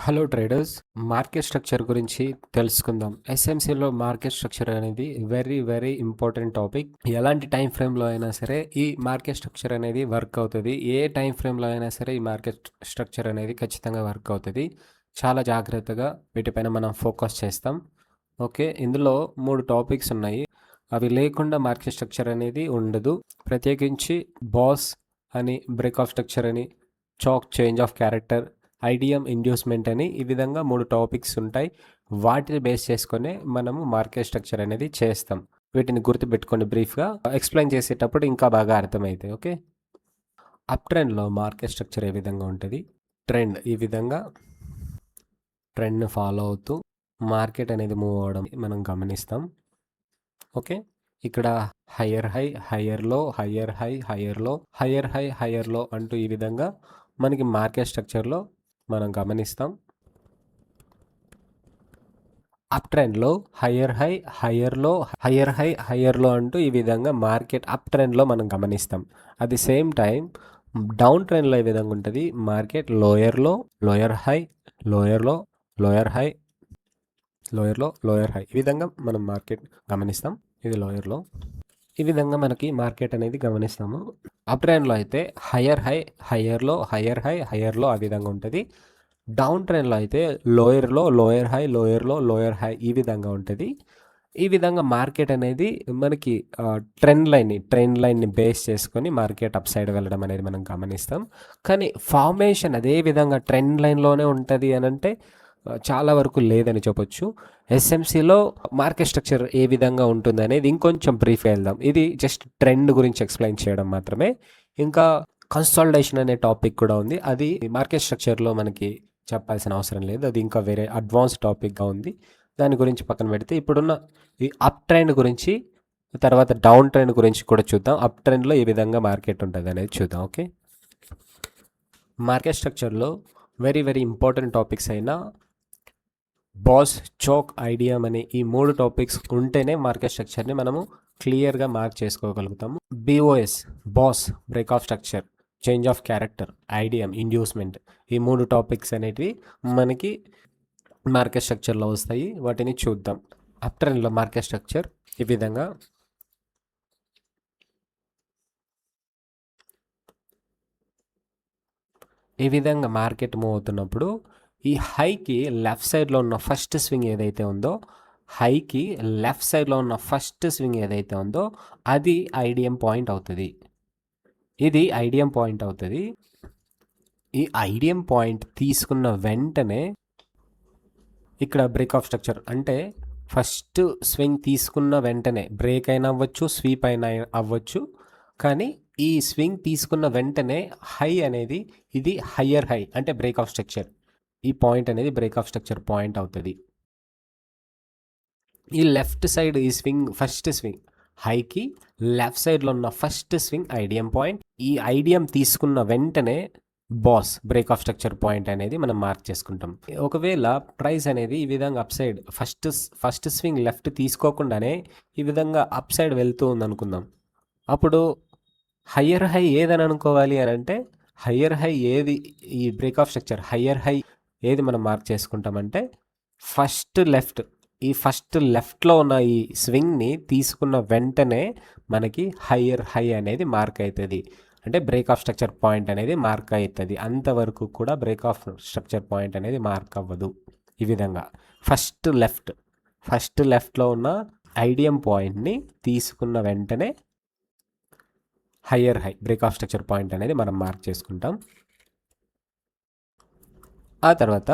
Hello traders, market structure గురించి తెలుసుకుందాం. ఎస్ఎంసీలో market structure అనేది వెరీ వెరీ ఇంపార్టెంట్ టాపిక్. ఎలాంటి టైం ఫ్రేమ్లో అయినా సరే ఈ మార్కెట్ స్ట్రక్చర్ అనేది వర్క్ అవుతుంది. ఏ టైం ఫ్రేమ్లో అయినా సరే ఈ మార్కెట్ స్ట్రక్చర్ అనేది ఖచ్చితంగా వర్క్ అవుతుంది. చాలా జాగ్రత్తగా వీటిపైన మనం ఫోకస్ చేస్తాం. ఓకే, ఇందులో 3 టాపిక్స్ ఉన్నాయి. అవి లేకుండా మార్కెట్ స్ట్రక్చర్ అనేది ఉండదు. ప్రత్యేకించి బాస్ అని, బ్రేక్ ఆఫ్ స్ట్రక్చర్ అని, chalk change of character, IDM inducement అని ఈ విధంగా 3 టాపిక్స్ ఉంటాయి. వాటిని బేస్ చేసుకొని మనము మార్కెట్ స్ట్రక్చర్ అనేది చేస్తాం. వీటిని గుర్తుపెట్టుకొని బ్రీఫ్గా ఎక్స్ప్లెయిన్ చేసేటప్పుడు ఇంకా బాగా అర్థమవుతాయి. ఓకే, అప్ ట్రెండ్లో మార్కెట్ స్ట్రక్చర్ ఏ విధంగా ఉంటుంది? ట్రెండ్ ఈ విధంగా ట్రెండ్ని ఫాలో అవుతూ మార్కెట్ అనేది మూవ్ అవ్వడం మనం గమనిస్తాం. ఓకే, ఇక్కడ higher high, higher low, higher high, higher low, higher high, higher low అంటూ ఈ విధంగా మనకి మార్కెట్ స్ట్రక్చర్లో మనం గమనిస్తాం. అప్ ట్రెండ్లో higher high, higher low, higher high, higher low అంటూ ఈ విధంగా మార్కెట్ అప్ ట్రెండ్లో మనం గమనిస్తాం. At the same time down ట్రెండ్లో ఈ విధంగా ఉంటుంది. Market lower low, lower high, lower low, lower high, lower low, lower high, ఈ విధంగా మనం మార్కెట్ గమనిస్తాం. ఇది లోయర్లో, ఈ విధంగా మనకి మార్కెట్ అనేది గమనిస్తాము. అప్ ట్రెండ్లో అయితే హయ్యర్ హై, హయ్యర్లో, హయ్యర్ హై, హయ్యర్లో ఆ విధంగా ఉంటుంది. డౌన్ ట్రెండ్లో అయితే లోయర్లో, lower high, lower low, lower high ఈ విధంగా ఉంటుంది. ఈ విధంగా మార్కెట్ అనేది మనకి ట్రెండ్ లైన్ని బేస్ చేసుకొని మార్కెట్ అప్ సైడ్ వెళ్ళడం అనేది మనం గమనిస్తాం. కానీ ఫార్మేషన్ అదే విధంగా ట్రెండ్ లైన్లోనే ఉంటుంది అని అంటే చాలా వరకు లేదని చెప్పొచ్చు. ఎస్ఎంసీలో మార్కెట్ స్ట్రక్చర్ ఏ విధంగా ఉంటుంది అనేది ఇంకొంచెం బ్రీఫ్గా వెళ్దాం. ఇది జస్ట్ ట్రెండ్ గురించి ఎక్స్ప్లెయిన్ చేయడం మాత్రమే. ఇంకా కన్సాలిడేషన్ అనే టాపిక్ కూడా ఉంది. అది మార్కెట్ స్ట్రక్చర్లో మనకి చెప్పాల్సిన అవసరం లేదు. అది ఇంకా వేరే అడ్వాన్స్ టాపిక్గా ఉంది. దాని గురించి పక్కన పెడితే ఇప్పుడున్న ఈ అప్ ట్రెండ్ గురించి, తర్వాత డౌన్ ట్రెండ్ గురించి కూడా చూద్దాం. అప్ ట్రెండ్లో ఏ విధంగా మార్కెట్ ఉంటుంది అనేది చూద్దాం. ఓకే, మార్కెట్ స్ట్రక్చర్లో వెరీ వెరీ ఇంపార్టెంట్ టాపిక్స్ అయిన బాస్, చోక్, ఐడియం అనే ఈ 3 టాపిక్స్ ఉంటేనే మార్కెట్ స్ట్రక్చర్ని మనము క్లియర్గా మార్క్ చేసుకోగలుగుతాము. BOS, BOS, break of structure, change of character, IDM, inducement, ఈ 3 టాపిక్స్ అనేటివి మనకి మార్కెట్ స్ట్రక్చర్లో వస్తాయి. వాటిని చూద్దాం. అప్ ట్రెండ్లో మార్కెట్ స్ట్రక్చర్ ఈ విధంగా మార్కెట్ మూవ్ అవుతున్నప్పుడు ఈ హైకి లెఫ్ట్ సైడ్లో ఉన్న ఫస్ట్ స్వింగ్ ఏదైతే ఉందో, హైకి లెఫ్ట్ సైడ్లో ఉన్న ఫస్ట్ స్వింగ్ ఏదైతే ఉందో అది ఐడియం పాయింట్ అవుతుంది. ఇది ఐడియం పాయింట్ అవుతుంది. ఈ ఐడియం పాయింట్ తీసుకున్న వెంటనే ఇక్కడ బ్రేక్ ఆఫ్ స్ట్రక్చర్ అంటే ఫస్ట్ స్వింగ్ తీసుకున్న వెంటనే బ్రేక్ అయినా అవ్వచ్చు, స్వీప్ అయినా అవ్వచ్చు. కానీ ఈ స్వింగ్ తీసుకున్న వెంటనే హై అనేది ఇది హయ్యర్ హై అంటే బ్రేక్ ఆఫ్ స్ట్రక్చర్. ఈ పాయింట్ అనేది బ్రేక్ ఆఫ్ స్ట్రక్చర్ పాయింట్ అవుతుంది. ఈ లెఫ్ట్ సైడ్ ఈ స్వింగ్, ఫస్ట్ స్వింగ్ హైకి లెఫ్ట్ సైడ్లో ఉన్న ఫస్ట్ స్వింగ్ ఐడియం పాయింట్. ఈ ఐడియం తీసుకున్న వెంటనే BOS, break of structure point అనేది మనం మార్క్ చేసుకుంటాం. ఒకవేళ ప్రైస్ అనేది ఈ విధంగా up side first swing left తీసుకోకుండానే ఈ విధంగా అప్ సైడ్ వెళ్తూ ఉంది అనుకుందాం. అప్పుడు హయ్యర్ హై ఏదని అనుకోవాలి అని అంటే, హయ్యర్ హై ఏది, ఈ break of structure higher high ఏది మనం మార్క్ చేసుకుంటామంటే ఫస్ట్ లెఫ్ట్. ఈ ఫస్ట్ లెఫ్ట్లో ఉన్న ఈ స్వింగ్ని తీసుకున్న వెంటనే మనకి హయ్యర్ హై అనేది మార్క్ అవుతుంది. అంటే బ్రేక్ ఆఫ్ స్ట్రక్చర్ పాయింట్ అనేది మార్క్ అవుతుంది. అంతవరకు కూడా బ్రేక్ ఆఫ్ స్ట్రక్చర్ పాయింట్ అనేది మార్క్ అవ్వదు. ఈ విధంగా ఫస్ట్ లెఫ్ట్లో ఉన్న ఐడియం పాయింట్ని తీసుకున్న వెంటనే higher high, break of structure point అనేది మనం మార్క్ చేసుకుంటాం. ఆ తర్వాత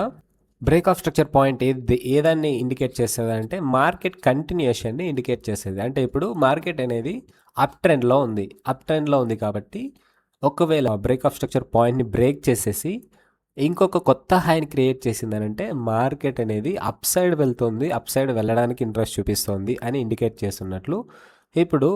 బ్రేక్ ఆఫ్ స్ట్రక్చర్ పాయింట్ ఏదాన్ని ఇండికేట్ చేస్తుంది అంటే మార్కెట్ కంటిన్యూషన్ని ఇండికేట్ చేసేది. అంటే ఇప్పుడు మార్కెట్ అనేది అప్ ట్రెండ్లో ఉంది కాబట్టి ఒకవేళ బ్రేక్ ఆఫ్ స్ట్రక్చర్ పాయింట్ని బ్రేక్ చేసేసి ఇంకొక కొత్త హైని క్రియేట్ చేసిందనంటే మార్కెట్ అనేది అప్ సైడ్ వెళ్తుంది, అప్ సైడ్ వెళ్ళడానికి ఇంట్రెస్ట్ చూపిస్తుంది అని ఇండికేట్ చేస్తున్నట్లు. ఇప్పుడు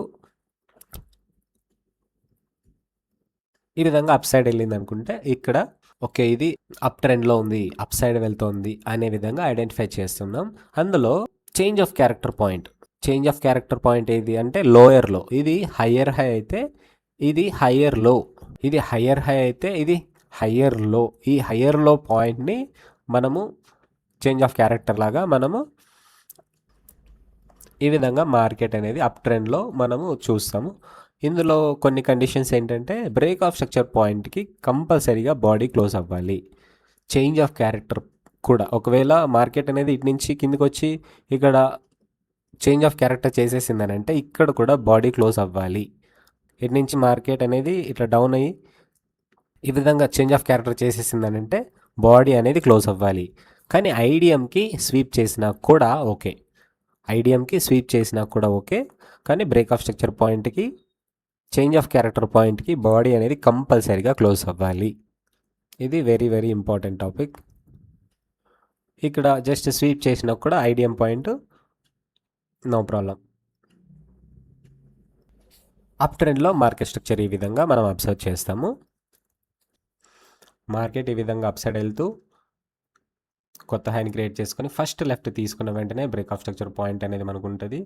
ఈ విధంగా అప్ సైడ్ వెళ్ళింది అనుకుంటే ఇక్కడ ఓకే, ఇది అప్ ట్రెండ్లో ఉంది, అప్ సైడ్ వెళ్తోంది అనే విధంగా ఐడెంటిఫై చేస్తున్నాం. అందులో చేంజ్ ఆఫ్ క్యారెక్టర్ పాయింట్ ఏది అంటే లోయర్లో. ఇది హయ్యర్ హై అయితే ఇది హయ్యర్ లో, ఇది హయ్యర్ హై అయితే ఇది హయ్యర్ లో. ఈ హయ్యర్ లో పాయింట్ని మనము చేంజ్ ఆఫ్ క్యారెక్టర్ లాగా మనము ఈ విధంగా మార్కెట్ అనేది అప్ ట్రెండ్లో మనము చూస్తాము. ఇందులో కొన్ని కండిషన్స్ ఏంటంటే బ్రేక్ ఆఫ్ స్ట్రక్చర్ పాయింట్కి కంపల్సరీగా బాడీ క్లోజ్ అవ్వాలి. చేంజ్ ఆఫ్ క్యారెక్టర్ కూడా ఒకవేళ మార్కెట్ అనేది ఇటు నుంచి కిందికి వచ్చి ఇక్కడ చేంజ్ ఆఫ్ క్యారెక్టర్ చేసేసిందని అంటే ఇక్కడ కూడా బాడీ క్లోజ్ అవ్వాలి. ఇటు నుంచి మార్కెట్ అనేది ఇట్లా డౌన్ అయ్యి ఈ విధంగా చేంజ్ ఆఫ్ క్యారెక్టర్ చేసేసిందని అంటే బాడీ అనేది క్లోజ్ అవ్వాలి. కానీ ఐడిఎంకి స్వీప్ చేసినా కూడా ఓకే, ఐడిఎంకి స్వీప్ చేసినా కూడా ఓకే, కానీ బ్రేక్ ఆఫ్ స్ట్రక్చర్ పాయింట్కి చేంజ్ ఆఫ్ క్యారెక్టర్ పాయింట్కి బాడీ అనేది కంపల్సరీగా క్లోజ్ అవ్వాలి. ఇది వెరీ వెరీ ఇంపార్టెంట్ టాపిక్. ఇక్కడ జస్ట్ స్వీప్ చేసినా కూడా IDM point no problem. Up ట్రెండ్లో మార్కెట్ స్ట్రక్చర్ ఈ విధంగా మనం అబ్జర్వ్ చేస్తాము. మార్కెట్ ఈ విధంగా అప్ సైడ్ వెళ్తూ కొత్త హైని క్రియేట్ చేసుకొని ఫస్ట్ లెఫ్ట్ తీసుకున్న వెంటనే బ్రేక్ ఆఫ్ స్ట్రక్చర్ పాయింట్ అనేది మనకు ఉంటుంది.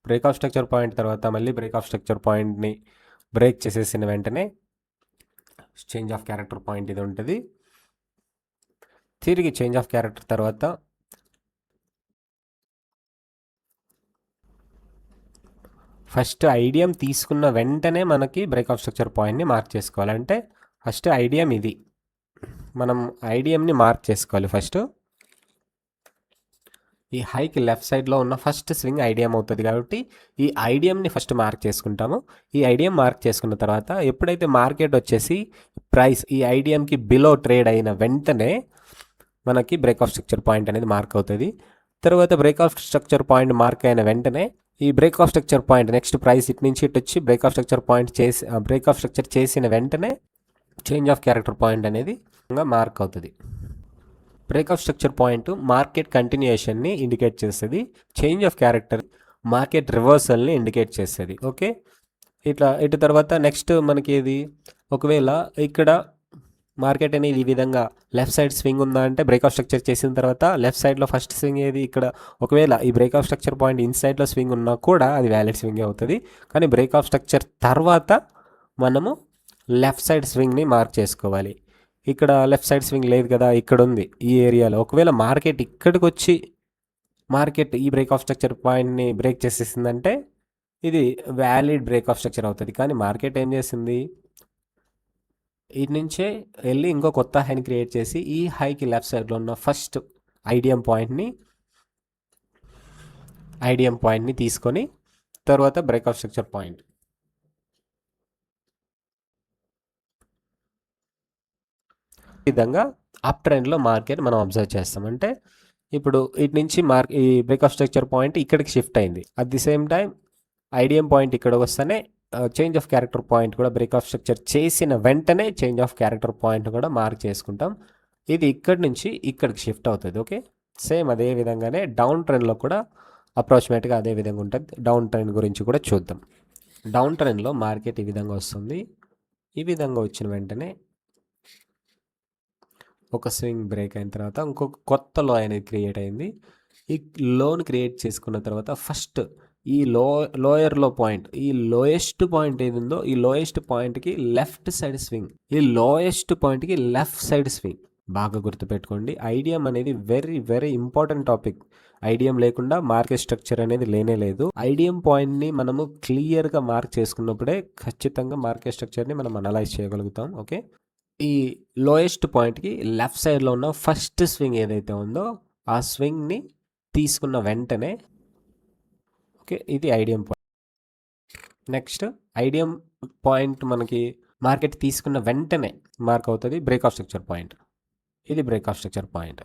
బ్రేక్ ఆఫ్ స్ట్రక్చర్ పాయింట్ తర్వాత మళ్ళీ బ్రేక్ ఆఫ్ స్ట్రక్చర్ పాయింట్ని బ్రేక్ చేసేసిన వెంటనే చేంజ్ ఆఫ్ క్యారెక్టర్ పాయింట్ ఇది ఉంటుంది. తిరిగి చేంజ్ ఆఫ్ క్యారెక్టర్ తర్వాత ఫస్ట్ ఐడియం తీసుకున్న వెంటనే మనకి బ్రేక్ ఆఫ్ స్ట్రక్చర్ పాయింట్ని మార్క్ చేసుకోవాలంటే ఫస్ట్ ఐడియం ఇది, మనం ఐడియంని మార్క్ చేసుకోవాలి. ఫస్ట్ ఈ హైకి లెఫ్ట్ సైడ్లో ఉన్న ఫస్ట్ స్వింగ్ ఐడియం అవుతుంది కాబట్టి ఈ ఐడియంని ఫస్ట్ మార్క్ చేసుకుంటాము. ఈ ఐడియం మార్క్ చేసుకున్న తర్వాత ఎప్పుడైతే మార్కెట్ వచ్చేసి ప్రైస్ ఈ ఐడియంకి బిలో ట్రేడ్ అయిన వెంటనే మనకి బ్రేక్ ఆఫ్ స్ట్రక్చర్ పాయింట్ అనేది మార్క్ అవుతుంది. తర్వాత break of structure point mark అయిన వెంటనే ఈ break of structure point next price ఇటు నుంచి ఇటు వచ్చి బ్రేక్ ఆఫ్ స్ట్రక్చర్ పాయింట్ చేసి బ్రేక్ ఆఫ్ స్ట్రక్చర్ చేసిన వెంటనే చేంజ్ ఆఫ్ క్యారెక్టర్ పాయింట్ అనేది మార్క్ అవుతుంది. Break of structure point market కంటిన్యూషన్ని ఇండికేట్ చేస్తుంది, చేంజ్ ఆఫ్ క్యారెక్టర్ మార్కెట్ రివర్సల్ని ఇండికేట్ చేస్తుంది. ఓకే, ఇటు తర్వాత నెక్స్ట్ మనకి ఏది, ఒకవేళ ఇక్కడ మార్కెట్ అనేది ఈ విధంగా లెఫ్ట్ సైడ్ స్వింగ్ ఉందా అంటే బ్రేక్ ఆఫ్ స్ట్రక్చర్ చేసిన తర్వాత లెఫ్ట్ సైడ్లో ఫస్ట్ స్వింగ్ ఏది ఇక్కడ, ఒకవేళ ఈ బ్రేక్ ఆఫ్ స్ట్రక్చర్ పాయింట్ ఇన్సైడ్లో స్వింగ్ ఉన్నా కూడా అది వ్యాలిడ్ స్వింగే అవుతుంది. కానీ బ్రేక్ ఆఫ్ స్ట్రక్చర్ తర్వాత మనము లెఫ్ట్ సైడ్ స్వింగ్ని మార్క్ చేసుకోవాలి. ఇక్కడ లెఫ్ట్ సైడ్ స్వింగ్ లేదు కదా, ఇక్కడ ఉంది ఈ ఏరియాలో. ఒకవేళ మార్కెట్ ఇక్కడికి వచ్చి మార్కెట్ ఈ బ్రేక్ ఆఫ్ స్ట్రక్చర్ పాయింట్ని బ్రేక్ చేసేసిందంటే ఇది వ్యాలిడ్ బ్రేక్ ఆఫ్ స్ట్రక్చర్ అవుతుంది. కానీ మార్కెట్ ఏం చేసింది, ఇటు నుంచే వెళ్ళి ఇంకో కొత్త హైని క్రియేట్ చేసి ఈ హైకి లెఫ్ట్ సైడ్లో ఉన్న ఫస్ట్ ఐడియం పాయింట్ని తీసుకొని తర్వాత బ్రేక్ ఆఫ్ స్ట్రక్చర్ పాయింట్ ఈ విధంగా అప్ ట్రెండ్లో మార్కెట్ మనం అబ్జర్వ్ చేస్తాం. అంటే ఇప్పుడు ఇటు నుంచి ఈ బ్రేక్ ఆఫ్ స్ట్రక్చర్ పాయింట్ ఇక్కడికి షిఫ్ట్ అయింది. At the same time idiom point ఇక్కడ వస్తేనే చేంజ్ ఆఫ్ క్యారెక్టర్ పాయింట్ కూడా బ్రేక్ ఆఫ్ స్ట్రక్చర్ చేసిన వెంటనే చేంజ్ ఆఫ్ క్యారెక్టర్ పాయింట్ కూడా మార్క్ చేసుకుంటాం. ఇది ఇక్కడి నుంచి ఇక్కడికి షిఫ్ట్ అవుతుంది. ఓకే, సేమ్ అదే విధంగానే డౌన్ ట్రెండ్లో కూడా అప్రాక్సిమేట్గా అదే విధంగా ఉంటుంది. డౌన్ ట్రెండ్ గురించి కూడా చూద్దాం. డౌన్ ట్రెండ్లో మార్కెట్ ఈ విధంగా వస్తుంది. ఈ విధంగా వచ్చిన వెంటనే ఒక స్వింగ్ బ్రేక్ అయిన తర్వాత ఇంకొక కొత్త లో అనేది క్రియేట్ అయింది. ఈ లోని క్రియేట్ చేసుకున్న తర్వాత ఫస్ట్ ఈ లోయర్లో పాయింట్, ఈ లోయెస్ట్ పాయింట్ ఏది ఉందో ఈ లోయెస్ట్ పాయింట్కి లెఫ్ట్ సైడ్ స్వింగ్, ఈ లోయెస్ట్ పాయింట్కి లెఫ్ట్ సైడ్ స్వింగ్. బాగా గుర్తుపెట్టుకోండి, ఐడియం అనేది very very important topic. Idiom లేకుండా మార్కెట్ స్ట్రక్చర్ అనేది లేనే లేదు. ఐడియం పాయింట్ని మనము క్లియర్గా మార్క్ చేసుకున్నప్పుడే ఖచ్చితంగా మార్కెట్ స్ట్రక్చర్ని మనం అనలైజ్ చేయగలుగుతాం. ఓకే, ఈ లోయెస్ట్ పాయింట్కి లెఫ్ట్ సైడ్లో ఉన్న ఫస్ట్ స్వింగ్ ఏదైతే ఉందో ఆ స్వింగ్ని తీసుకున్న వెంటనే ఓకే, ఇది idiom point. Next idiom point మనకి మార్కెట్ తీసుకున్న వెంటనే మార్క్ అవుతుంది బ్రేక్ ఆఫ్ స్ట్రక్చర్ పాయింట్. ఇది break of structure point.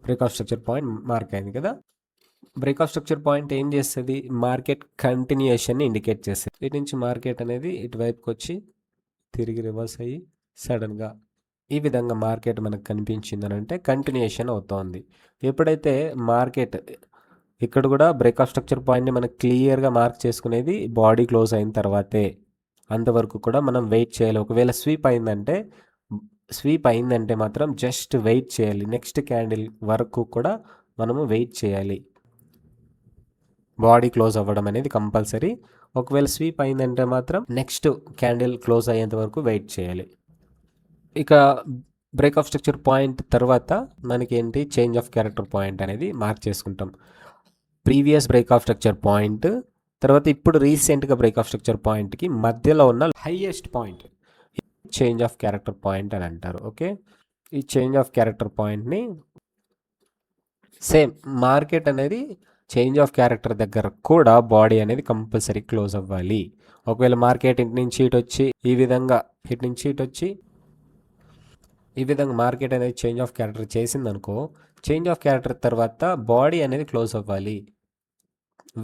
Break of structure point mark అయింది కదా. బ్రేక్ ఆఫ్ స్ట్రక్చర్ పాయింట్ ఏం చేస్తుంది, మార్కెట్ కంటిన్యూషన్ని ఇండికేట్ చేస్తుంది. ఇటు నుంచి మార్కెట్ అనేది ఇటువైపుకి వచ్చి తిరిగి రివర్స్ అయ్యి సడన్గా ఈ విధంగా మార్కెట్ మనకు కనిపించిందని అంటే కంటిన్యూషన్ అవుతోంది. ఎప్పుడైతే మార్కెట్ ఇక్కడ కూడా బ్రేక్ ఆఫ్ స్ట్రక్చర్ పాయింట్ని మనకు క్లియర్గా మార్క్ చేసుకునేది బాడీ క్లోజ్ అయిన తర్వాతే. అంతవరకు కూడా మనం వెయిట్ చేయాలి. ఒకవేళ స్వీప్ అయిందంటే మాత్రం జస్ట్ వెయిట్ చేయాలి. నెక్స్ట్ క్యాండిల్ వరకు కూడా మనము వెయిట్ చేయాలి. బాడీ క్లోజ్ అవ్వడం అనేది కంపల్సరీ. ఒకవేళ స్వీప్ అయిందంటే మాత్రం నెక్స్ట్ క్యాండిల్ క్లోజ్ అయ్యేంత వరకు వెయిట్ చేయాలి. ఇక బ్రేక్ ఆఫ్ స్ట్రక్చర్ పాయింట్ తర్వాత మనకి ఏంటి చేంజ్ ఆఫ్ క్యారెక్టర్ పాయింట్ అనేది మార్క్ చేసుకుంటాం. Previous break of structure point తర్వాత ఇప్పుడు రీసెంట్గా బ్రేక్ ఆఫ్ స్ట్రక్చర్ పాయింట్కి మధ్యలో ఉన్న highest point change of character point అని అంటారు. ఓకే, ఈ చేంజ్ ఆఫ్ క్యారెక్టర్ పాయింట్ని సేమ్ మార్కెట్ అనేది చేంజ్ ఆఫ్ క్యారెక్టర్ దగ్గర కూడా బాడీ అనేది కంపల్సరీ క్లోజ్ అవ్వాలి. ఒకవేళ మార్కెట్ ఇటు నుంచి ఇటు వచ్చి ఈ విధంగా ఇటు నుంచి ఇటు వచ్చి ఈ విధంగా మార్కెట్ అనేది చేంజ్ ఆఫ్ క్యారెక్టర్ చేసిందనుకో, చేంజ్ ఆఫ్ క్యారెక్టర్ తర్వాత బాడీ అనేది క్లోజ్ అవ్వాలి,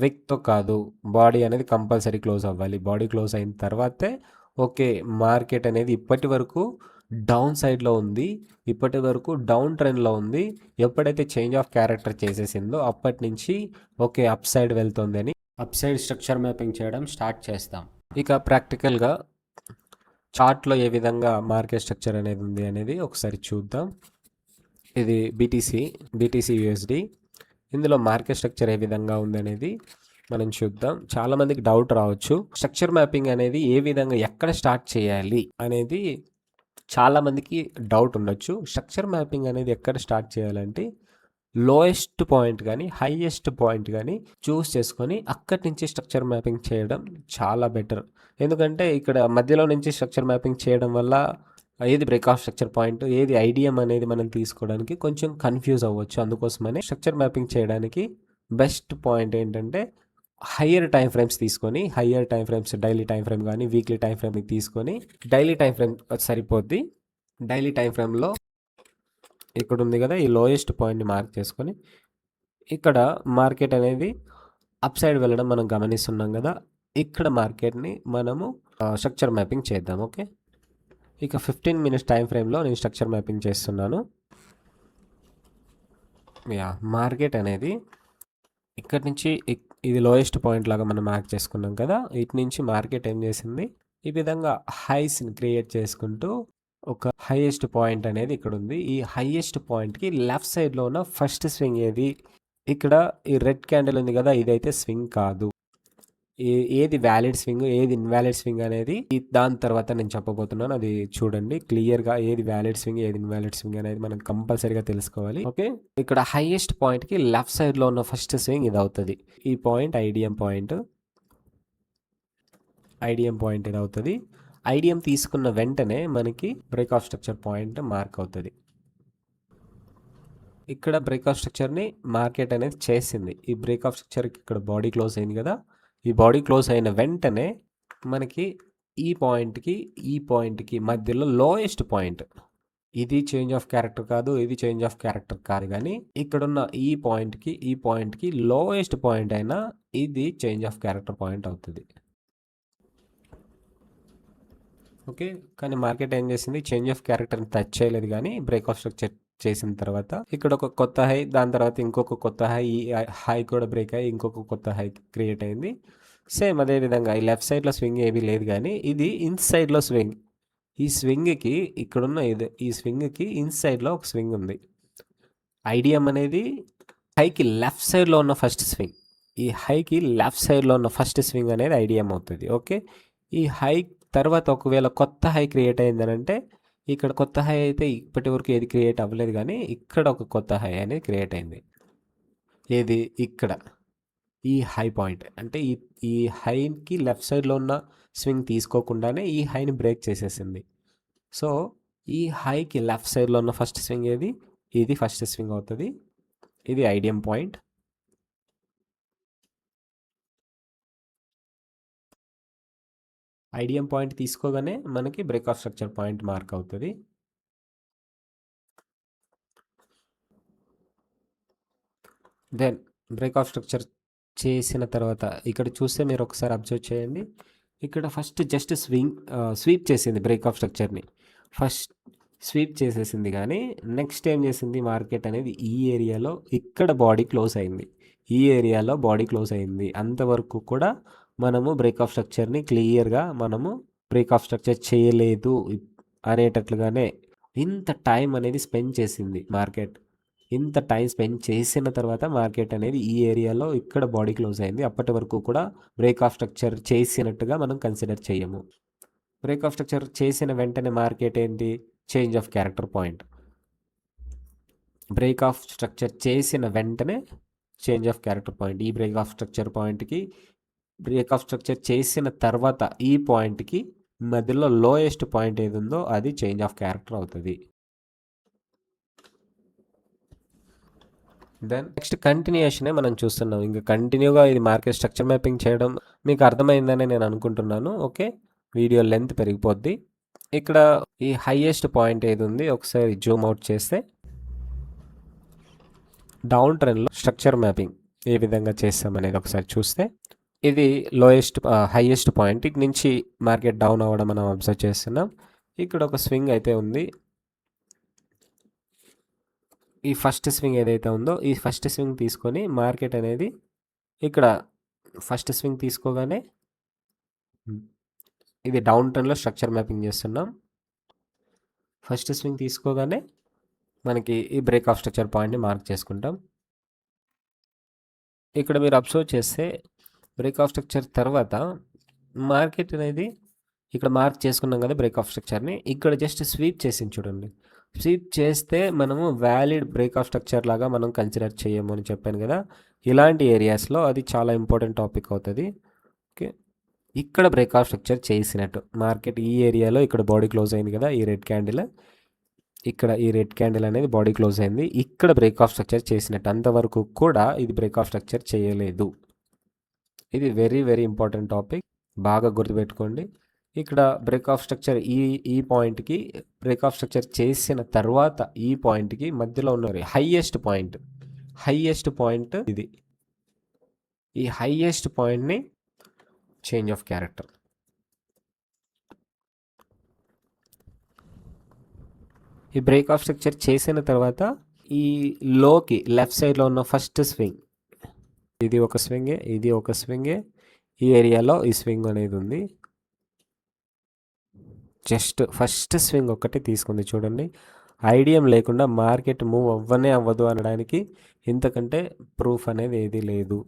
విక్తో కాదు. బాడీ అనేది కంపల్సరీ క్లోజ్ అవ్వాలి. బాడీ క్లోజ్ అయిన తర్వాతే ఓకే మార్కెట్ అనేది ఇప్పటి వరకు డౌన్ సైడ్లో ఉంది, ఇప్పటి వరకు డౌన్ ట్రెండ్లో ఉంది. ఎప్పుడైతే చేంజ్ ఆఫ్ క్యారెక్టర్ చేసేసిందో అప్పటి నుంచి ఓకే అప్ సైడ్ వెళ్తుంది అని అప్ సైడ్ స్ట్రక్చర్ మ్యాపింగ్ చేయడం స్టార్ట్ చేస్తాం. ఇక ప్రాక్టికల్గా చార్ట్లో ఏ విధంగా మార్కెట్ స్ట్రక్చర్ అనేది ఉంది అనేది ఒకసారి చూద్దాం. ఇది బీటీసీ యూఎస్డి. ఇందులో మార్కెట్ స్ట్రక్చర్ ఏ విధంగా ఉంది అనేది మనం చూద్దాం. చాలామందికి డౌట్ రావచ్చు, స్ట్రక్చర్ మ్యాపింగ్ అనేది ఏ విధంగా ఎక్కడ స్టార్ట్ చేయాలి అనేది చాలామందికి డౌట్ ఉండొచ్చు. స్ట్రక్చర్ మ్యాపింగ్ అనేది ఎక్కడ స్టార్ట్ చేయాలంటే లోయెస్ట్ పాయింట్ కానీ హైయెస్ట్ పాయింట్ కానీ చూస్ చేసుకొని అక్కడి నుంచి స్ట్రక్చర్ మ్యాపింగ్ చేయడం చాలా బెటర్. ఎందుకంటే ఇక్కడ మధ్యలో నుంచి స్ట్రక్చర్ మ్యాపింగ్ చేయడం వల్ల ఏది బ్రేక్ ఆఫ్ స్ట్రక్చర్ పాయింట్ ఏది ఐడిఎం అనేది మనం తీసుకోవడానికి కొంచెం కన్ఫ్యూజ్ అవ్వచ్చు. అందుకోసమనే స్ట్రక్చర్ మ్యాపింగ్ చేయడానికి బెస్ట్ పాయింట్ ఏంటంటే హయ్యర్ టైం ఫ్రేమ్స్ తీసుకొని, higher time frames daily time frame కానీ వీక్లీ టైం ఫ్రేమ్ తీసుకొని, డైలీ టైం ఫ్రేమ్ సరిపోద్ది. డైలీ టైం ఫ్రేమ్లో ఇక్కడ ఉంది కదా ఈ లోయెస్ట్ పాయింట్ని మార్క్ చేసుకొని ఇక్కడ మార్కెట్ అనేది అప్ సైడ్ వెళ్ళడం మనం గమనిస్తున్నాం కదా, ఇక్కడ మార్కెట్ని మనము స్ట్రక్చర్ మ్యాపింగ్ చేద్దాం. ఓకే, ఇక 15 మినిట్స్ టైం ఫ్రేమ్లో నేను స్ట్రక్చర్ మ్యాపింగ్ చేస్తున్నాను. మార్కెట్ అనేది ఇక్కడి నుంచి ఇది లోయెస్ట్ పాయింట్ లాగా మనం మార్క్ చేసుకున్నాం కదా, ఇటు నుంచి మార్కెట్ ఏం చేసింది ఈ విధంగా హైస్ని క్రియేట్ చేసుకుంటూ ఒక హైయెస్ట్ పాయింట్ అనేది ఇక్కడ ఉంది. ఈ హైయెస్ట్ పాయింట్కి లెఫ్ట్ సైడ్లో ఉన్న ఫస్ట్ స్వింగ్ ఏది, ఇక్కడ ఈ రెడ్ క్యాండిల్ ఉంది కదా ఇదైతే స్వింగ్ కాదు. ఏది వ్యాలిడ్ స్వింగ్ ఏది ఇన్వాలిడ్ స్వింగ్ అనేది దాని తర్వాత నేను చెప్పబోతున్నాను, అది చూడండి క్లియర్గా. ఏది వ్యాలిడ్ స్వింగ్ ఏది ఇన్వాలిడ్ స్వింగ్ అనేది మనం కంపల్సరీగా తెలుసుకోవాలి. ఓకే, ఇక్కడ హైయెస్ట్ పాయింట్కి లెఫ్ట్ సైడ్లో ఉన్న ఫస్ట్ స్వింగ్ ఇది అవుతుంది. ఈ పాయింట్ ఐడిఎం పాయింట్ ఇది అవుతుంది. ఐడిఎం తీసుకున్న వెంటనే మనకి break of structure point mark అవుతుంది. ఇక్కడ బ్రేక్ ఆఫ్ స్ట్రక్చర్ని మార్కెట్ అనేది చేసింది. ఈ బ్రేక్ ఆఫ్ స్ట్రక్చర్కి ఇక్కడ బాడీ క్లోజ్ అయింది కదా, ఈ బాడీ క్లోజ్ అయిన వెంటనే మనకి ఈ పాయింట్కి మధ్యలో లోయెస్ట్ పాయింట్, ఇది చేంజ్ ఆఫ్ క్యారెక్టర్ కాదు, ఇది చేంజ్ ఆఫ్ క్యారెక్టర్ కాదు, కానీ ఇక్కడున్న ఈ పాయింట్కి లోయెస్ట్ పాయింట్ అయినా ఇది చేంజ్ ఆఫ్ క్యారెక్టర్ పాయింట్ అవుతుంది. ఓకే, కానీ మార్కెట్ ఏం చేసింది చేంజ్ ఆఫ్ క్యారెక్టర్ని టచ్ చేయలేదు, కానీ బ్రేక్ ఆఫ్ స్ట్రక్చర్ చేసిన తర్వాత ఇక్కడ ఒక కొత్త హై, దాని తర్వాత ఇంకొక కొత్త హై, ఈ హై కూడా బ్రేక్ అయ్యి ఇంకొక కొత్త హై క్రియేట్ అయింది. సేమ్ అదే విధంగా ఈ లెఫ్ట్ సైడ్లో స్వింగ్ ఏమీ లేదు, కానీ ఇది ఇన్సైడ్లో స్వింగ్. ఈ స్వింగ్కి ఇక్కడున్న ఈ స్వింగ్కి ఇన్సైడ్లో ఒక స్వింగ్ ఉంది. ఐడిఎం అనేది హైకి లెఫ్ట్ సైడ్లో ఉన్న ఫస్ట్ స్వింగ్, ఈ హైకి లెఫ్ట్ సైడ్లో ఉన్న ఫస్ట్ స్వింగ్ అనేది ఐడిఎం అవుతుంది. ఓకే, ఈ హై తర్వాత ఒకవేళ కొత్త హై క్రియేట్ అయిందనంటే ఇక్కడ కొత్త హై అయితే ఇప్పటి వరకు ఏది క్రియేట్ అవ్వలేదు, కానీ ఇక్కడ ఒక కొత్త హై అనేది క్రియేట్ అయింది. ఏది ఇక్కడ ఈ హై పాయింట్ అంటే ఈ హైకి లెఫ్ట్ సైడ్లో ఉన్న స్వింగ్ తీసుకోకుండానే ఈ హైని బ్రేక్ చేసేసింది. సో ఈ హైకి లెఫ్ట్ సైడ్లో ఉన్న ఫస్ట్ స్వింగ్ ఏది, ఇది ఫస్ట్ స్వింగ్ అవుతుంది. ఇది ఐడిఎం పాయింట్. ఐడిఎం పాయింట్ తీసుకోగానే మనకి break of structure point mark అవుతుంది. దెన్ బ్రేక్ ఆఫ్ స్ట్రక్చర్ చేసిన తర్వాత ఇక్కడ చూస్తే మీరు ఒకసారి అబ్జర్వ్ చేయండి, ఇక్కడ ఫస్ట్ జస్ట్ స్వీప్ చేసింది బ్రేక్ ఆఫ్ స్ట్రక్చర్ని, ఫస్ట్ స్వీప్ చేసేసింది. కానీ నెక్స్ట్ ఏం చేసింది మార్కెట్ అనేది ఈ ఏరియాలో ఇక్కడ బాడీ క్లోజ్ అయింది, ఈ ఏరియాలో బాడీ క్లోజ్ అయింది. అంతవరకు కూడా మనము బ్రేక్ ఆఫ్ స్ట్రక్చర్ని క్లియర్గా మనము బ్రేక్ ఆఫ్ స్ట్రక్చర్ చేయలేదు అనేటట్లుగానే ఇంత టైం అనేది స్పెండ్ చేసింది మార్కెట్. ఇంత టైం స్పెండ్ చేసిన తర్వాత మార్కెట్ అనేది ఈ ఏరియాలో ఇక్కడ బాడీ క్లోజ్ అయింది. అప్పటి వరకు కూడా బ్రేక్ ఆఫ్ స్ట్రక్చర్ చేసినట్టుగా మనం కన్సిడర్ చేయము. బ్రేక్ ఆఫ్ స్ట్రక్చర్ చేసిన వెంటనే మార్కెట్ ఏంటి change of character point. Break of structure చేసిన వెంటనే చేంజ్ ఆఫ్ క్యారెక్టర్ పాయింట్. ఈ బ్రేక్ ఆఫ్ స్ట్రక్చర్ పాయింట్కి బ్రేక్ ఆఫ్ స్ట్రక్చర్ చేసిన తర్వాత ఈ పాయింట్కి మధ్యలో లోయెస్ట్ పాయింట్ ఏది ఉందో అది చేంజ్ ఆఫ్ క్యారెక్టర్ అవుతుంది. దెన్ నెక్స్ట్ కంటిన్యూషనే మనం చూస్తున్నాం. ఇంకా కంటిన్యూగా ఇది మార్కెట్ స్ట్రక్చర్ మ్యాపింగ్ చేయడం మీకు అర్థమైందని నేను అనుకుంటున్నాను. ఓకే, వీడియో లెంత్ పెరిగిపోద్ది. ఇక్కడ ఈ హైయెస్ట్ పాయింట్ ఏది ఉంది ఒకసారి జూమ్ అవుట్ చేస్తే డౌన్ ట్రెండ్లో స్ట్రక్చర్ మ్యాపింగ్ ఏ విధంగా చేస్తామనేది ఒకసారి చూస్తే ఇది లోయెస్ట్ హైయెస్ట్ పాయింట్. ఇటు నుంచి మార్కెట్ డౌన్ అవ్వడం మనం అబ్జర్వ్ చేస్తున్నాం. ఇక్కడ ఒక స్వింగ్ అయితే ఉంది. ఈ ఫస్ట్ స్వింగ్ ఏదైతే ఉందో ఈ ఫస్ట్ స్వింగ్ తీసుకొని మార్కెట్ అనేది ఇక్కడ ఫస్ట్ స్వింగ్ తీసుకోగానే ఇది డౌన్ ట్రెండ్లో స్ట్రక్చర్ మ్యాపింగ్ చేస్తున్నాం. ఫస్ట్ స్వింగ్ తీసుకోగానే మనకి ఈ బ్రేక్ ఆఫ్ స్ట్రక్చర్ పాయింట్ని మార్క్ చేసుకుంటాం. ఇక్కడ మీరు అబ్జర్వ్ చేస్తే బ్రేక్ ఆఫ్ స్ట్రక్చర్ తర్వాత మార్కెట్ అనేది ఇక్కడ మార్క్ చేసుకున్నాం కదా బ్రేక్ ఆఫ్ స్ట్రక్చర్ని. ఇక్కడ జస్ట్ స్వీప్ చేసింది చూడండి. స్వీప్ చేస్తే మనము వ్యాలిడ్ బ్రేక్ ఆఫ్ స్ట్రక్చర్ లాగా మనం కన్సిడర్ చేయము అని చెప్పాను కదా. ఇలాంటి ఏరియాస్లో అది చాలా ఇంపార్టెంట్ టాపిక్ అవుతుంది. ఓకే, ఇక్కడ బ్రేక్ ఆఫ్ స్ట్రక్చర్ చేసినట్టు మార్కెట్ ఈ ఏరియాలో ఇక్కడ బాడీ క్లోజ్ అయింది కదా, ఈ రెడ్ క్యాండిల్, ఇక్కడ ఈ రెడ్ క్యాండిల్ అనేది బాడీ క్లోజ్ అయింది. ఇక్కడ బ్రేక్ ఆఫ్ స్ట్రక్చర్ చేసినట్టు, అంతవరకు కూడా ఇది బ్రేక్ ఆఫ్ స్ట్రక్చర్ చేయలేదు. ఇది వెరీ వెరీ ఇంపార్టెంట్ టాపిక్, బాగా గుర్తుపెట్టుకోండి. ఇక్కడ బ్రేక్ ఆఫ్ స్ట్రక్చర్ ఈ పాయింట్కి బ్రేక్ ఆఫ్ స్ట్రక్చర్ చేసిన తర్వాత ఈ పాయింట్కి మధ్యలో ఉన్న హైయెస్ట్ పాయింట్ ఇది. ఈ హైయెస్ట్ పాయింట్ని చేంజ్ ఆఫ్ క్యారెక్టర్. ఈ బ్రేక్ ఆఫ్ స్ట్రక్చర్ చేసిన తర్వాత ఈ లోకి లెఫ్ట్ సైడ్లో ఉన్న ఫస్ట్ స్వింగ్, ఇది ఒక స్వింగే, ఇది ఒక స్వింగే, ఈ ఏరియాలో ఈ స్వింగ్ అనేది ఉంది. జస్ట్ ఫస్ట్ స్వింగ్ ఒక్కటి తీసుకుంది చూడండి. ఐడియం లేకుండా మార్కెట్ మూవ్ అవ్వదు అనడానికి ఇంతకంటే ప్రూఫ్ అనేది ఏది లేదు.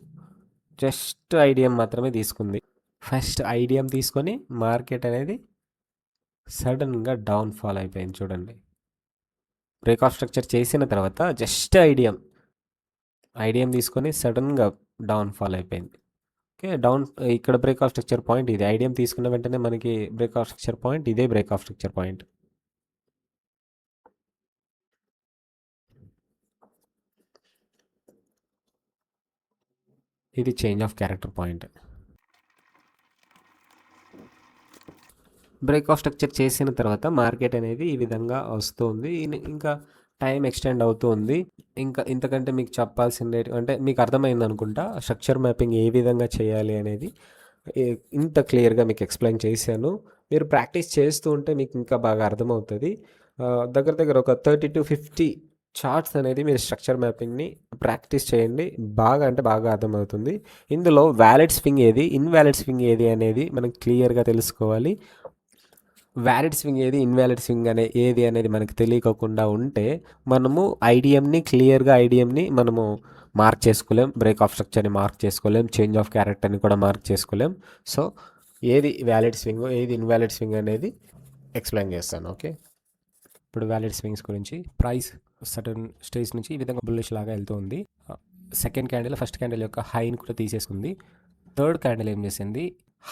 జస్ట్ ఐడియం మాత్రమే తీసుకుంది. ఫస్ట్ ఐడియం తీసుకొని మార్కెట్ అనేది సడన్గా డౌన్ ఫాల్ అయిపోయింది చూడండి. బ్రేక్ ఆఫ్ స్ట్రక్చర్ చేసిన తర్వాత జస్ట్ ఐడియం తీసుకొని సడన్గా డౌన్ ఫాల్ అయిపోయింది. ఓకే, ఇక్కడ బ్రేక్ ఆఫ్ స్ట్రక్చర్ పాయింట్ ఇది. ఐడియం తీసుకున్న వెంటనే మనకి బ్రేక్ ఆఫ్ స్ట్రక్చర్ పాయింట్ ఇదే బ్రేక్ ఆఫ్ స్ట్రక్చర్ పాయింట్. ఇది change of character point. Break of structure చేసిన తర్వాత మార్కెట్ అనేది ఈ విధంగా వస్తుంది. ఇంకా టైం ఎక్స్టెండ్ అవుతుంది. ఇంకా ఇంతకంటే మీకు చెప్పాల్సిందే అంటే మీకు అర్థమైంది అనుకుంటా స్ట్రక్చర్ మ్యాపింగ్ ఏ విధంగా చేయాలి అనేది. ఇంత క్లియర్గా మీకు ఎక్స్ప్లెయిన్ చేశాను. మీరు ప్రాక్టీస్ చేస్తూ ఉంటే మీకు ఇంకా బాగా అర్థమవుతుంది. దగ్గర ఒక 30 to 50 చార్ట్స్ అనేది మీరు స్ట్రక్చర్ మ్యాపింగ్ని ప్రాక్టీస్ చేయండి. బాగా అంటే బాగా అర్థమవుతుంది. ఇందులో వ్యాలిడ్ స్వింగ్ ఏది, ఇన్వాలిడ్ స్వింగ్ ఏది అనేది మనం క్లియర్గా తెలుసుకోవాలి. వ్యాలిడ్ స్వింగ్ ఏది, ఇన్వాలిడ్ స్వింగ్ ఏది అనేది మనకు తెలియకుండా ఉంటే మనము ఐడియంని మనము మార్క్ చేసుకోలేం, బ్రేక్ ఆఫ్ స్ట్రక్చర్ని మార్క్ చేసుకోలేం, చేంజ్ ఆఫ్ క్యారెక్టర్ని కూడా మార్క్ చేసుకోలేం. సో ఏది వ్యాలిడ్ స్వింగ్ ఏది ఇన్వాలిడ్ స్వింగ్ అనేది ఎక్స్ప్లెయిన్ చేస్తాను. ఓకే, ఇప్పుడు వ్యాలిడ్ స్వింగ్స్ గురించి. ప్రైస్ సర్టన్ స్టేజ్ నుంచి ఈ విధంగా బుల్లిష్ లాగా వెళ్తుంది. సెకండ్ క్యాండిల్ ఫస్ట్ క్యాండిల్ యొక్క హైని కూడా తీసేసుకుంది. థర్డ్ క్యాండిల్ ఏం చేసింది,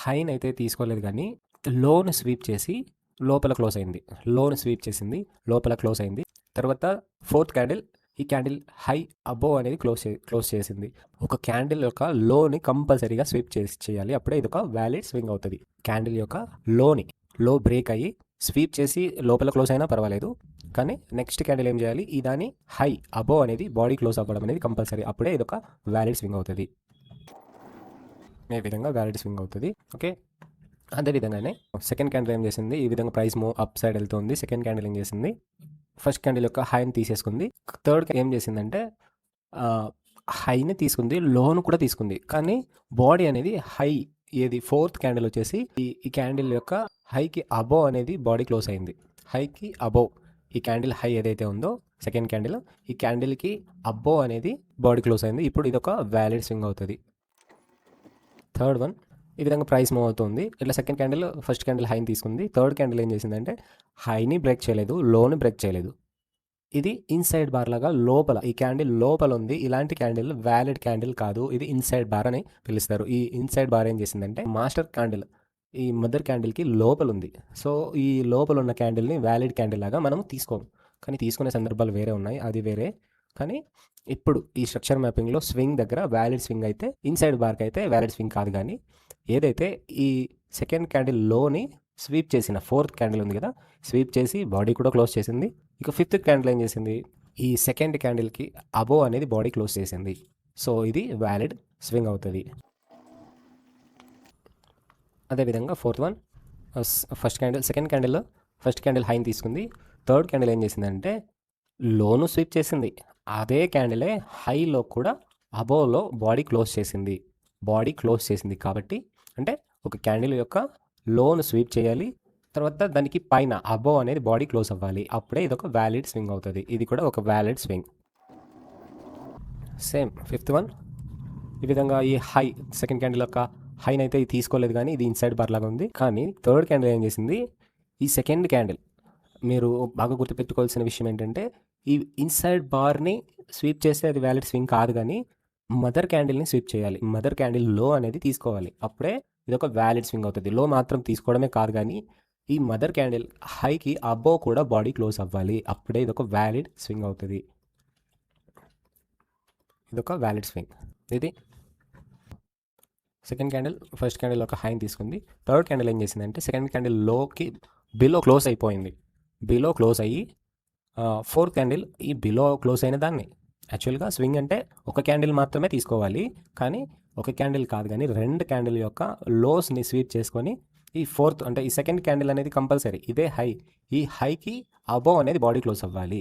హైని అయితే తీసుకోలేదు కానీ లోన్ స్వీప్ చేసి లోపల క్లోజ్ అయింది. లోపల క్లోజ్ అయింది. తర్వాత ఫోర్త్ క్యాండిల్, ఈ క్యాండిల్ హై అబోవ్ అనేది క్లోజ్ చేసింది. ఒక క్యాండిల్ యొక్క లోని కంపల్సరీగా స్వీప్ చేయాలి, అప్పుడే ఇది ఒక వ్యాలిడ్ స్వింగ్ అవుతుంది. క్యాండిల్ యొక్క లో బ్రేక్ అయ్యి స్వీప్ చేసి లోపల క్లోజ్ అయినా పర్వాలేదు, కానీ నెక్స్ట్ క్యాండిల్ ఏం చేయాలి, ఈ దాని హై అబోవ్ అనేది బాడీ క్లోజ్ అవ్వడం అనేది కంపల్సరీ, అప్పుడే ఇది ఒక వ్యాలిడ్ స్వింగ్ అవుతుంది. ఈ విధంగా వ్యాలిడ్ స్వింగ్ అవుతుంది. ఓకే, అదేవిధంగానే సెకండ్ క్యాండిల్ ఏం చేసింది, ఈ విధంగా ప్రైస్ మూవ్ అప్ సైడ్ వెళ్తుంది. సెకండ్ క్యాండిల్ ఏం చేసింది, ఫస్ట్ క్యాండిల్ యొక్క హైని తీసేసుకుంది. థర్డ్ ఏం చేసిందంటే హైని తీసుకుంది, లోను కూడా తీసుకుంది, కానీ బాడీ అనేది హై ఏది ఫోర్త్ క్యాండిల్ వచ్చేసి ఈ క్యాండిల్ యొక్క హైకి అబోవ్ అనేది బాడీ క్లోజ్ అయింది. హైకి అబోవ్ ఈ క్యాండిల్ హై ఏదైతే ఉందో సెకండ్ క్యాండిల్, ఈ క్యాండిల్కి అబోవ్ అనేది బాడీ క్లోజ్ అయింది. ఇప్పుడు ఇది ఒక వ్యాలిడ్ స్వింగ్ అవుతుంది. థర్డ్ వన్, ఈ విధంగా ప్రైస్ మూవ్ అవుతుంది. ఇట్లా సెకండ్ క్యాండిల్ ఫస్ట్ క్యాండిల్ హైని తీసుకుంది. థర్డ్ క్యాండిల్ ఏం చేసిందంటే హైని బ్రేక్ చేయలేదు, లోని బ్రేక్ చేయలేదు. ఇది ఇన్సైడ్ బార్ లాగా లోపల, ఈ క్యాండిల్ లోపల ఉంది. ఇలాంటి క్యాండిల్ వ్యాలిడ్ క్యాండిల్ కాదు, ఇది ఇన్సైడ్ బార్ అని పిలుస్తారు. ఈ ఇన్సైడ్ బార్ ఏం చేసిందంటే మాస్టర్ క్యాండిల్ ఈ మదర్ క్యాండిల్కి లోపల ఉంది. సో ఈ లోపల ఉన్న క్యాండిల్ని వ్యాలిడ్ క్యాండిల్ లాగా మనం తీసుకోము, కానీ తీసుకునే సందర్భాలు వేరే ఉన్నాయి, అది వేరే. కానీ ఇప్పుడు ఈ స్ట్రక్చర్ మ్యాపింగ్లో స్వింగ్ దగ్గర వ్యాలిడ్ స్వింగ్ అయితే ఇన్సైడ్ బార్కి అయితే వ్యాలిడ్ స్వింగ్ కాదు. కానీ ఏదైతే ఈ సెకండ్ క్యాండిల్ లోని స్వీప్ చేసిన ఫోర్త్ క్యాండిల్ ఉంది కదా, స్వీప్ చేసి బాడీ కూడా క్లోజ్ చేసింది. ఇక ఫిఫ్త్ క్యాండిల్ ఏం చేసింది, ఈ సెకండ్ క్యాండిల్కి అబో అనేది బాడీ క్లోజ్ చేసింది. సో ఇది వ్యాలిడ్ స్వింగ్ అవుతుంది. అదేవిధంగా fourth one second candle first candle హైని తీసుకుంది. థర్డ్ క్యాండిల్ ఏం చేసిందంటే లోను స్వీప్ చేసింది. అదే క్యాండిలే హైలో కూడా అబోలో బాడీ క్లోజ్ చేసింది. కాబట్టి అంటే ఒక క్యాండిల్ యొక్క లోను స్వీప్ చేయాలి, తర్వాత దానికి పైన అబో అనేది బాడీ క్లోజ్ అవ్వాలి, అప్పుడే ఇది ఒక వ్యాలిడ్ స్వింగ్ అవుతుంది. ఇది కూడా ఒక valid swing. Same fifth one ఈ విధంగా ఈ హై సెకండ్ క్యాండిల్ యొక్క హైని అయితే ఇది తీసుకోలేదు, కానీ ఇది ఇన్సైడ్ బార్ లాగా ఉంది. కానీ థర్డ్ క్యాండిల్ ఏం చేసింది, ఈ సెకండ్ క్యాండిల్ మీరు బాగా గుర్తుపెట్టుకోవాల్సిన విషయం ఏంటంటే ఈ ఇన్సైడ్ బార్ని స్వీప్ చేస్తే అది వ్యాలిడ్ స్వింగ్ కాదు, కానీ మదర్ క్యాండిల్ని స్వీప్ చేయాలి. మదర్ క్యాండిల్ లో అనేది తీసుకోవాలి, అప్పుడే ఇది ఒక వ్యాలిడ్ స్వింగ్ అవుతుంది. లో మాత్రం తీసుకోవడమే కాదు, కానీ ఈ మదర్ క్యాండిల్ హైకి అబో కూడా బాడీ క్లోజ్ అవ్వాలి, అప్పుడే ఇది ఒక వ్యాలిడ్ స్వింగ్ అవుతుంది. ఇదొక వ్యాలిడ్ స్వింగ్. ఇది సెకండ్ క్యాండిల్ ఫస్ట్ క్యాండిల్ ఒక హైని తీసుకుంది. థర్డ్ క్యాండిల్ ఏం చేసిందంటే సెకండ్ క్యాండిల్ లోకి బిలో క్లోజ్ అయిపోయింది. బిలో క్లోజ్ అయ్యి ఫోర్త్ క్యాండిల్ ఈ బిలో క్లోజ్ అయిన దాన్ని, యాక్చువల్గా స్వింగ్ అంటే ఒక క్యాండిల్ మాత్రమే తీసుకోవాలి, కానీ ఒక క్యాండిల్ కాదు, కానీ రెండు క్యాండిల్ యొక్క లోస్ని స్వీప్ చేసుకొని ఈ ఫోర్త్ అంటే ఈ సెకండ్ క్యాండిల్ అనేది కంపల్సరీ ఇదే హై, ఈ హైకి అబో అనేది బాడీ క్లోజ్ అవ్వాలి.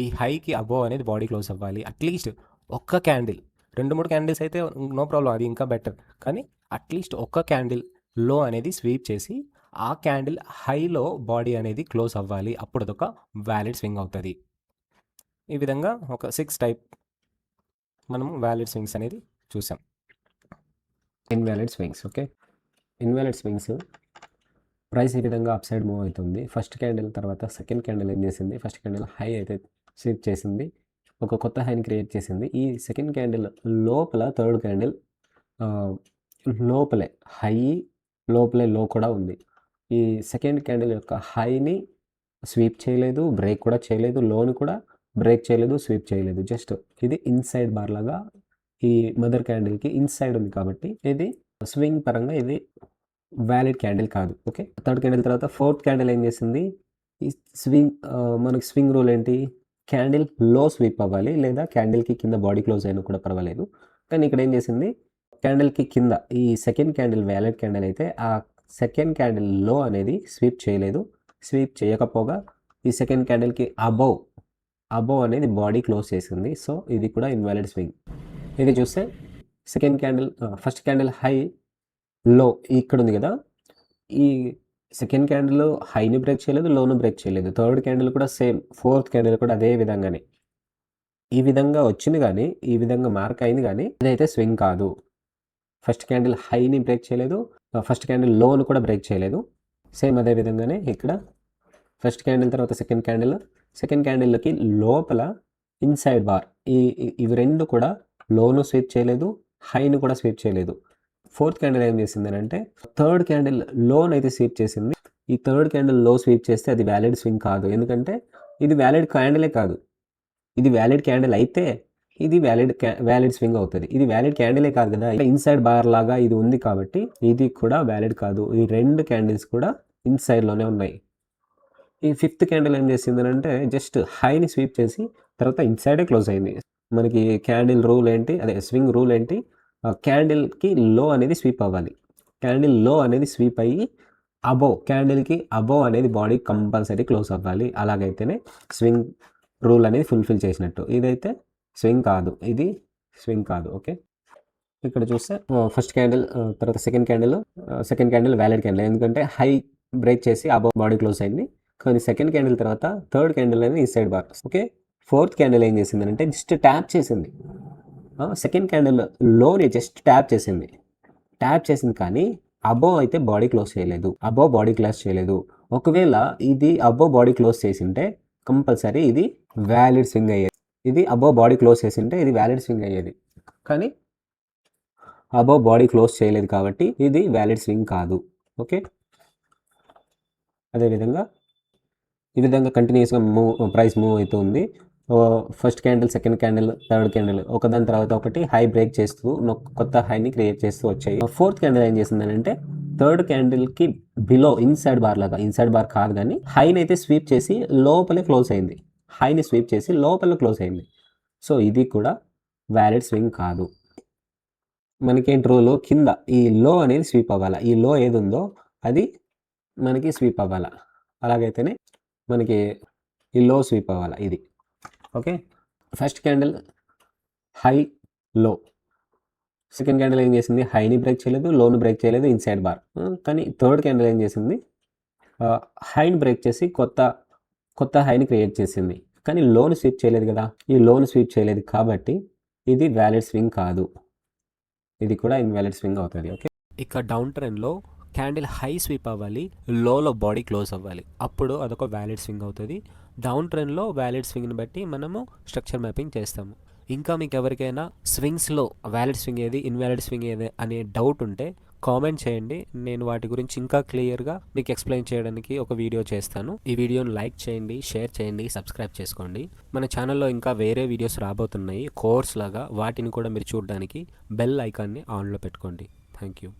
ఈ హైకి అబో అనేది బాడీ క్లోజ్ అవ్వాలి. అట్లీస్ట్ ఒక్క క్యాండిల్, 2-3 క్యాండిల్స్ అయితే నో ప్రాబ్లం, అది ఇంకా బెటర్. కానీ అట్లీస్ట్ ఒక్క క్యాండిల్ లో అనేది స్వీప్ చేసి ఆ క్యాండిల్ హైలో బాడీ అనేది క్లోజ్ అవ్వాలి, అప్పుడు అదొక వ్యాలిడ్ స్వింగ్ అవుతుంది. ఈ విధంగా ఒక 6 టైప్ మనము వ్యాలిడ్ స్వింగ్స్ అనేది చూసాం. Invalid swings. Okay, invalid swings price ఈ విధంగా అప్ సైడ్ మూవ్ అవుతుంది. ఫస్ట్ క్యాండిల్ తర్వాత సెకండ్ క్యాండిల్ ఏం చేసింది, ఫస్ట్ క్యాండిల్ హై అయితే స్వీప్ చేసింది, ఒక కొత్త హైని క్రియేట్ చేసింది. ఈ సెకండ్ క్యాండిల్ లోపల థర్డ్ క్యాండిల్ లోపలే హై లోపలే లో కూడా ఉంది. ఈ సెకండ్ క్యాండిల్ యొక్క హైని స్వీప్ చేయలేదు, బ్రేక్ కూడా చేయలేదు, లోని కూడా బ్రేక్ చేయలేదు, స్వీప్ చేయలేదు. జస్ట్ ఇది ఇన్సైడ్ బార్ లాగా ఈ మదర్ క్యాండిల్కి ఇన్సైడ్ ఉంది, కాబట్టి ఇది స్వింగ్ పరంగా ఇది వ్యాలిడ్ క్యాండిల్ కాదు. ఓకే, థర్డ్ క్యాండిల్ తర్వాత ఫోర్త్ క్యాండిల్ ఏం చేసింది, ఈ స్వింగ్ మనకి స్వింగ్ రూల్ ఏంటి, క్యాండిల్ లో స్వీప్ అవ్వాలి, లేదా క్యాండిల్కి కింద బాడీ క్లోజ్ అయినా కూడా పర్వాలేదు. కానీ ఇక్కడ ఏం చేసింది, క్యాండిల్కి కింద ఈ సెకండ్ క్యాండిల్ వ్యాలిడ్ క్యాండిల్ అయితే ఆ సెకండ్ క్యాండిల్ లో అనేది స్వీప్ చేయలేదు. స్వీప్ చేయకపోగా ఈ సెకండ్ క్యాండిల్కి అబోవ్ అనేది బాడీ క్లోజ్ చేసింది. సో ఇది కూడా ఇన్వాలిడ్ స్వింగ్. ఇది చూస్తే second candle first candle high లో ఇక్కడ ఉంది కదా, ఈ సెకండ్ క్యాండిల్ హైని బ్రేక్ చేయలేదు, లోను బ్రేక్ చేయలేదు. థర్డ్ క్యాండిల్ కూడా సేమ్, ఫోర్త్ క్యాండిల్ కూడా అదే విధంగానే ఈ విధంగా వచ్చింది, కానీ ఈ విధంగా మార్క్ అయింది, కానీ ఇదైతే స్వింగ్ కాదు. ఫస్ట్ క్యాండిల్ హైని బ్రేక్ చేయలేదు, ఫస్ట్ క్యాండిల్ లోను కూడా బ్రేక్ చేయలేదు. సేమ్ అదే విధంగానే ఇక్కడ ఫస్ట్ క్యాండిల్ తర్వాత సెకండ్ క్యాండిల్కి లోపల ఇన్సైడ్ బార్ ఇవి రెండు కూడా లోను స్వీప్ చేయలేదు, హైని కూడా స్వీప్ చేయలేదు. ఫోర్త్ క్యాండిల్ ఏం చేసింది అంటే థర్డ్ క్యాండిల్ లోన్ అయితే స్వీప్ చేసింది. ఈ థర్డ్ క్యాండిల్ లో స్వీప్ చేస్తే అది వ్యాలిడ్ స్వింగ్ కాదు, ఎందుకంటే ఇది వ్యాలిడ్ క్యాండిలే కాదు. ఇది వ్యాలిడ్ క్యాండిల్ అయితే ఇది వ్యాలిడ్ స్వింగ్ అవుతుంది. ఇది వ్యాలిడ్ క్యాండిలే కాదు కదా, ఇన్సైడ్ బార్ లాగా ఇది ఉంది, కాబట్టి ఇది కూడా వ్యాలిడ్ కాదు. ఈ రెండు క్యాండిల్స్ కూడా ఇన్సైడ్లోనే ఉన్నాయి. ఈ ఫిఫ్త్ క్యాండిల్ ఏం చేసింది అంటే జస్ట్ హైని స్వీప్ చేసి తర్వాత ఇన్సైడే క్లోజ్ అయింది. మనకి క్యాండిల్ రూల్ ఏంటి, అదే స్వింగ్ రూల్ ఏంటి, క్యాండిల్కి లో అనేది స్వీప్ అవ్వాలి. క్యాండిల్ లో అనేది స్వీప్ అయ్యి క్యాండిల్కి అబోవ్ అనేది బాడీ కంపల్సరీ క్లోజ్ అవ్వాలి. అలాగైతేనే స్వింగ్ రూల్ అనేది ఫుల్ఫిల్ చేసినట్టు. ఇదైతే స్వింగ్ కాదు, ఇది స్వింగ్ కాదు. ఓకే, ఇక్కడ చూస్తే ఫస్ట్ క్యాండిల్ తర్వాత సెకండ్ క్యాండిల్ వ్యాలిడ్ క్యాండిల్, ఎందుకంటే హై బ్రేక్ చేసి అబోవ్ బాడీ క్లోజ్ అయింది. కానీ సెకండ్ క్యాండిల్ తర్వాత థర్డ్ క్యాండిల్ అనేది inside bar. Okay, fourth candle ఏం చేసింది అంటే జస్ట్ ట్యాప్ చేసింది. సెకండ్ క్యాండిల్ లోని జస్ట్ ట్యాప్ చేసింది కానీ అబోవ్ అయితే బాడీ క్లోజ్ చేయలేదు, అబోవ్ బాడీ క్లోజ్ చేయలేదు. ఒకవేళ ఇది అబోవ్ బాడీ క్లోజ్ చేసింటే కంపల్సరీ ఇది వ్యాలిడ్ స్వింగ్ అయ్యేది. ఇది అబోవ్ బాడీ క్లోజ్ చేసింటే ఇది వ్యాలిడ్ స్వింగ్ అయ్యేది, కానీ అబోవ్ బాడీ క్లోజ్ చేయలేదు కాబట్టి ఇది వ్యాలిడ్ స్వింగ్ కాదు. ఓకే, అదేవిధంగా ఈ విధంగా కంటిన్యూస్గా ప్రైస్ మూవ్ అవుతూ ఉంది. First candle, second candle, third candle ఒకదాని తర్వాత ఒకటి హై బ్రేక్ చేస్తూ కొత్త హైని క్రియేట్ చేస్తూ వచ్చాయి. ఫోర్త్ క్యాండిల్ ఏం చేసిందంటే థర్డ్ క్యాండిల్కి బిలో ఇన్సైడ్ బార్ లాగా, ఇన్సైడ్ బార్ కాదు కానీ హైని అయితే స్వీప్ చేసి లోపలే క్లోజ్ అయింది, హైని స్వీప్ చేసి లోపల క్లోజ్ అయింది. సో ఇది కూడా వ్యాలిడ్ స్వింగ్ కాదు. మనకేంటి రూలు, కింద ఈ లో అనేది స్వీప్ అవ్వాలి, ఈ లో ఏది ఉందో అది మనకి స్వీప్ అవ్వాలి, అలాగైతేనే మనకి ఈ లో స్వీప్ అవ్వాలి ఇది. ఓకే, ఫస్ట్ క్యాండిల్ హై లో, సెకండ్ క్యాండిల్ ఏం చేసింది, హైని బ్రేక్ చేయలేదు, లోని బ్రేక్ చేయలేదు, ఇన్సైడ్ బార్. కానీ థర్డ్ క్యాండిల్ ఏం చేసింది, హైని బ్రేక్ చేసి కొత్త హైని క్రియేట్ చేసింది, కానీ లోన్ స్వీప్ చేయలేదు కదా. ఈ లోన్ స్వీప్ చేయలేదు కాబట్టి ఇది వ్యాలిడ్ స్వింగ్ కాదు, ఇది కూడా ఇన్వాలిడ్ స్వింగ్ అవుతుంది. ఓకే, ఇక డౌన్ ట్రెండ్లో క్యాండిల్ హై స్వీప్ అవ్వాలి, లోలో బాడీ క్లోజ్ అవ్వాలి, అప్పుడు అదొక వ్యాలిడ్ స్వింగ్ అవుతుంది. డౌన్ ట్రెండ్లో వ్యాలిడ్ స్వింగ్ని బట్టి మనము స్ట్రక్చర్ మ్యాపింగ్ చేస్తాము. ఇంకా మీకు ఎవరికైనా స్వింగ్స్లో వ్యాలిడ్ స్వింగ్ ఏది, ఇన్వాలిడ్ స్వింగ్ ఏది అనే డౌట్ ఉంటే కామెంట్ చేయండి, నేను వాటి గురించి ఇంకా క్లియర్గా మీకు ఎక్స్ప్లెయిన్ చేయడానికి ఒక వీడియో చేస్తాను. ఈ వీడియోని లైక్ చేయండి, షేర్ చేయండి, సబ్స్క్రైబ్ చేసుకోండి. మన ఛానల్లో ఇంకా వేరే వీడియోస్ రాబోతున్నాయి కోర్స్ లాగా, వాటిని కూడా మీరు చూడడానికి బెల్ ఐకాన్ని ఆన్లో పెట్టుకోండి. Thank you.